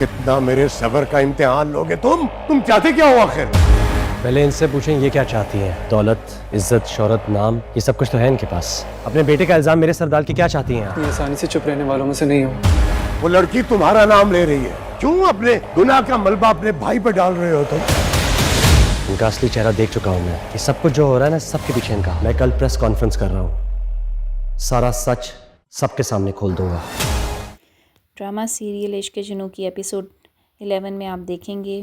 कितना मेरे सब्र का इम्तिहान लोगे तुम चाहते क्या हो आखिर? पहले इनसे पूछें ये क्या चाहती हैं। दौलत, इज्जत, शोहरत, नाम, ये सब कुछ तो है इनके पास। अपने बेटे का इल्जाम मेरे सर डाल के क्या चाहती हैं आप? ये आसानी से चुप रहने वालों में से नहीं हूँ। वो लड़की तुम्हारा नाम ले रही है, क्यों अपने गुनाह का मलबा अपने भाई पे डाल रहे हो तुम? इनका असली चेहरा देख चुका हूँ मैं। ये सब कुछ जो हो रहा है ना, सबके पीछे इनका। मैं कल प्रेस कॉन्फ्रेंस कर रहा हूँ, सारा सच सबके सामने खोल दूंगा। ड्रामा सीरियल इश्क के जुनून की एपिसोड 11 में आप देखेंगे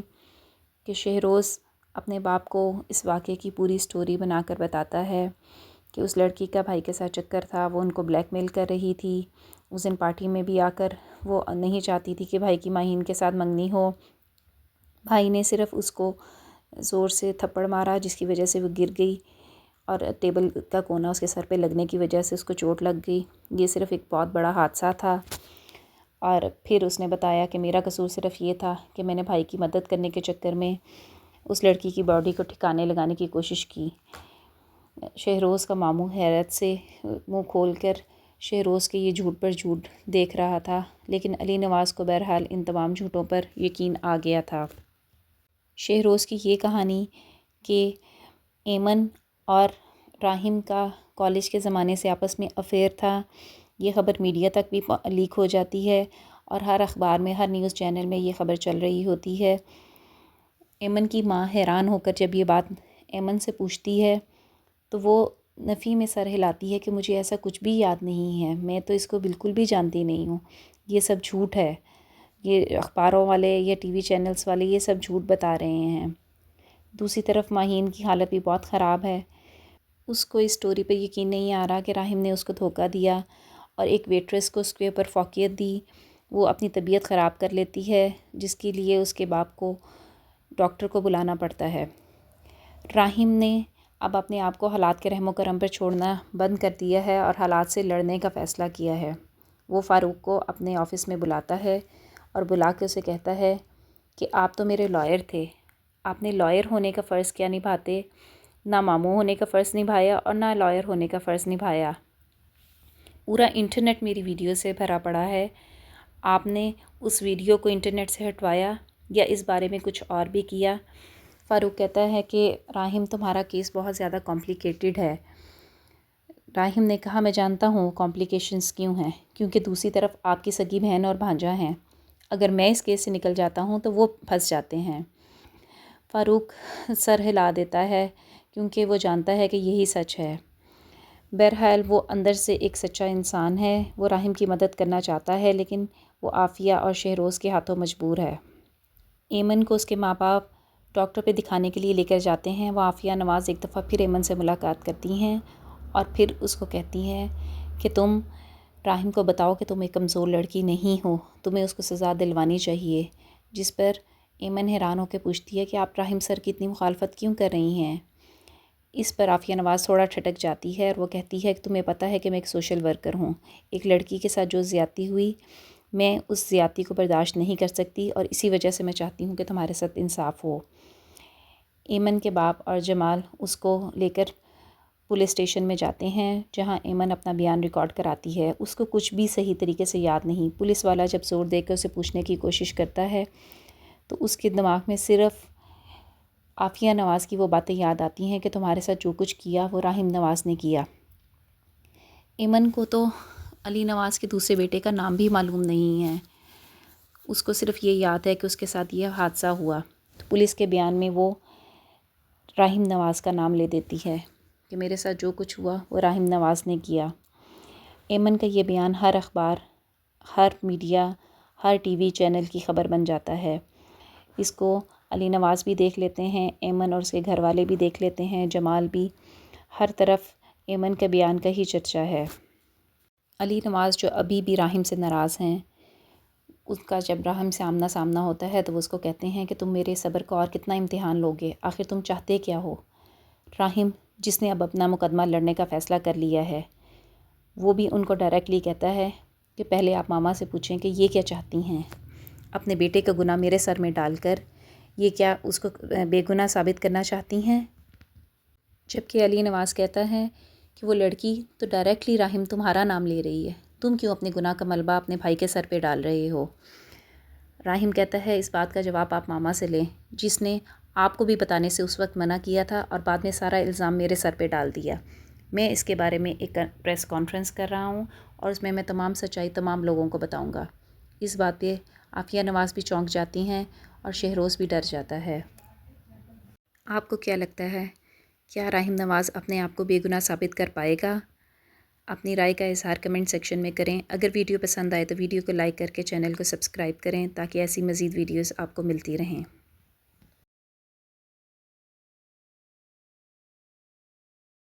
कि शहरोज़ अपने बाप को इस वाक़े की पूरी स्टोरी बनाकर बताता है कि उस लड़की का भाई के साथ चक्कर था, वो उनको ब्लैकमेल कर रही थी। उस दिन पार्टी में भी आकर वो नहीं चाहती थी कि भाई की माहीन के साथ मंगनी हो। भाई ने सिर्फ उसको ज़ोर से थप्पड़ मारा जिसकी वजह से वो गिर गई और टेबल का कोना उसके सर पे लगने की वजह से उसको चोट लग गई। ये सिर्फ एक बहुत बड़ा हादसा था। और फिर उसने बताया कि मेरा कसूर सिर्फ ये था कि मैंने भाई की मदद करने के चक्कर में उस लड़की की बॉडी को ठिकाने लगाने की कोशिश की। शहरोज़ का मामू हैरत से मुंह खोलकर शहरोज़ के ये झूठ पर झूठ देख रहा था, लेकिन अली नवाज़ को बहरहाल इन तमाम झूठों पर यकीन आ गया था। शहरोज़ की ये कहानी कि एमन और राहिम का कॉलेज के ज़माने से आपस में अफेयर था, ये ख़बर मीडिया तक भी लीक हो जाती है और हर अखबार में, हर न्यूज़ चैनल में ये ख़बर चल रही होती है। एमन की माँ हैरान होकर जब ये बात एमन से पूछती है तो वो नफ़ी में सर हिलाती है कि मुझे ऐसा कुछ भी याद नहीं है, मैं तो इसको बिल्कुल भी जानती नहीं हूँ, ये सब झूठ है, ये अखबारों वाले या टीवी चैनल्स वाले ये सब झूठ बता रहे हैं। दूसरी तरफ माहीन की हालत भी बहुत ख़राब है। उसको इस स्टोरी पे यकीन नहीं आ रहा कि राहिम ने उसको धोखा दिया और एक वेट्रेस को उसके ऊपर फ़ौक़ियत दी। वो अपनी तबीयत ख़राब कर लेती है जिसके लिए उसके बाप को डॉक्टर को बुलाना पड़ता है। राहिम ने अब अपने आप को हालात के रहमो करम पर छोड़ना बंद कर दिया है और हालात से लड़ने का फ़ैसला किया है। वो फ़ारूक को अपने ऑफ़िस में बुलाता है और बुला के उसे कहता है कि आप तो मेरे लॉयर थे, आपने लॉयर होने का फ़र्ज़ क्या निभाते, ना मामू होने का फ़र्ज़ निभाया और ना लॉयर होने का फ़र्ज़ निभाया। पूरा इंटरनेट मेरी वीडियो से भरा पड़ा है, आपने उस वीडियो को इंटरनेट से हटवाया या इस बारे में कुछ और भी किया। फ़ारूक कहता है कि राहिम तुम्हारा केस बहुत ज़्यादा कॉम्प्लिकेटेड है। राहिम ने कहा मैं जानता हूँ कॉम्प्लिकेशंस क्यों हैं, क्योंकि दूसरी तरफ आपकी सगी बहन और भांजा हैं, अगर मैं इस केस से निकल जाता हूँ तो वो फंस जाते हैं। फ़ारूक सर हिला देता है क्योंकि वो जानता है कि यही सच है। बहरहाल वो अंदर से एक सच्चा इंसान है, वो राहिम की मदद करना चाहता है लेकिन वो आफ़िया और शहरोज़ के हाथों मजबूर है। एमन को उसके माँ बाप डॉक्टर पे दिखाने के लिए लेकर जाते हैं। वो आफ़िया नवाज़ एक दफ़ा फिर एमन से मुलाकात करती हैं और फिर उसको कहती हैं कि तुम राहिम को बताओ कि तुम एक कमज़ोर लड़की नहीं हो, तुम्हें उसको सज़ा दिलवानी चाहिए। जिस पर एमन हैरान होकर पूछती है कि आप राहिम सर की इतनी मुखालफत क्यों कर रही हैं। इस पर आफ़िया नवाज़ थोड़ा ठटक जाती है और वो कहती है कि तुम्हें पता है कि मैं एक सोशल वर्कर हूँ, एक लड़की के साथ जो ज़्यादती हुई मैं उस ज़्यादती को बर्दाश्त नहीं कर सकती और इसी वजह से मैं चाहती हूँ कि तुम्हारे साथ इंसाफ हो। एमन के बाप और जमाल उसको लेकर पुलिस स्टेशन में जाते हैं जहाँ एमन अपना बयान रिकॉर्ड कराती है। उसको कुछ भी सही तरीके से याद नहीं। पुलिस वाला जब ज़ोर देकर उसे पूछने की कोशिश करता है तो उसके दिमाग में सिर्फ़ आफ़िया नवाज़ की वो बातें याद आती हैं कि तुम्हारे साथ जो कुछ किया वो राहिम नवाज़ ने किया। एमन को तो अली नवाज़ के दूसरे बेटे का नाम भी मालूम नहीं है, उसको सिर्फ़ ये याद है कि उसके साथ ये हादसा हुआ। तो पुलिस के बयान में वो राहिम नवाज़ का नाम ले देती है कि मेरे साथ जो कुछ हुआ वो राहिम नवाज़ ने किया। एमन का ये बयान हर अखबार, हर मीडिया, हर टीवी चैनल की ख़बर बन जाता है। इसको अली नवाज़ भी देख लेते हैं, एमन और उसके घर वाले भी देख लेते हैं, जमाल भी। हर तरफ एमन के बयान का ही चर्चा है। अली नवाज़ जो अभी भी राहिम से नाराज़ हैं, उसका जब राहिम से आमना सामना होता है तो वो उसको कहते हैं कि तुम मेरे सब्र का और कितना इम्तिहान लोगे, आखिर तुम चाहते क्या हो। राहिम जिसने अब अपना मुकदमा लड़ने का फ़ैसला कर लिया है, वो भी उनको डायरेक्टली कहता है कि पहले आप मामा से पूछें कि ये क्या चाहती हैं, अपने बेटे का गुनाह मेरे सर में डालकर ये क्या उसको बेगुनाह साबित करना चाहती हैं। जबकि अली नवाज़ कहता है कि वो लड़की तो डायरेक्टली राहिम तुम्हारा नाम ले रही है, तुम क्यों अपने गुनाह का मलबा अपने भाई के सर पे डाल रहे हो। راہم کہتا ہے اس بات کا جواب آپ ماما سے لیں جس نے آپ کو بھی بتانے سے اس وقت منع کیا تھا اور بعد میں سارا الزام میرے سر پہ ڈال دیا. میں اس کے بارے میں ایک پریس کانفرنس کر رہا ہوں اور اس میں تمام سچائی تمام لوگوں کو بتاؤں گا. اس بات پہ عافیہ نواز بھی چونک جاتی ہیں اور شہروز بھی ڈر جاتا ہے. آپ کو کیا لگتا ہے کیا راہم نواز اپنے آپ کو بے گناہ ثابت کر پائے گا؟ اپنی رائے کا اظہار کمنٹ سیکشن میں کریں. اگر ویڈیو پسند آئے تو ویڈیو کو لائک کر کے چینل کو سبسکرائب کریں تاکہ ایسی مزید ویڈیوز آپ کو ملتی رہیں.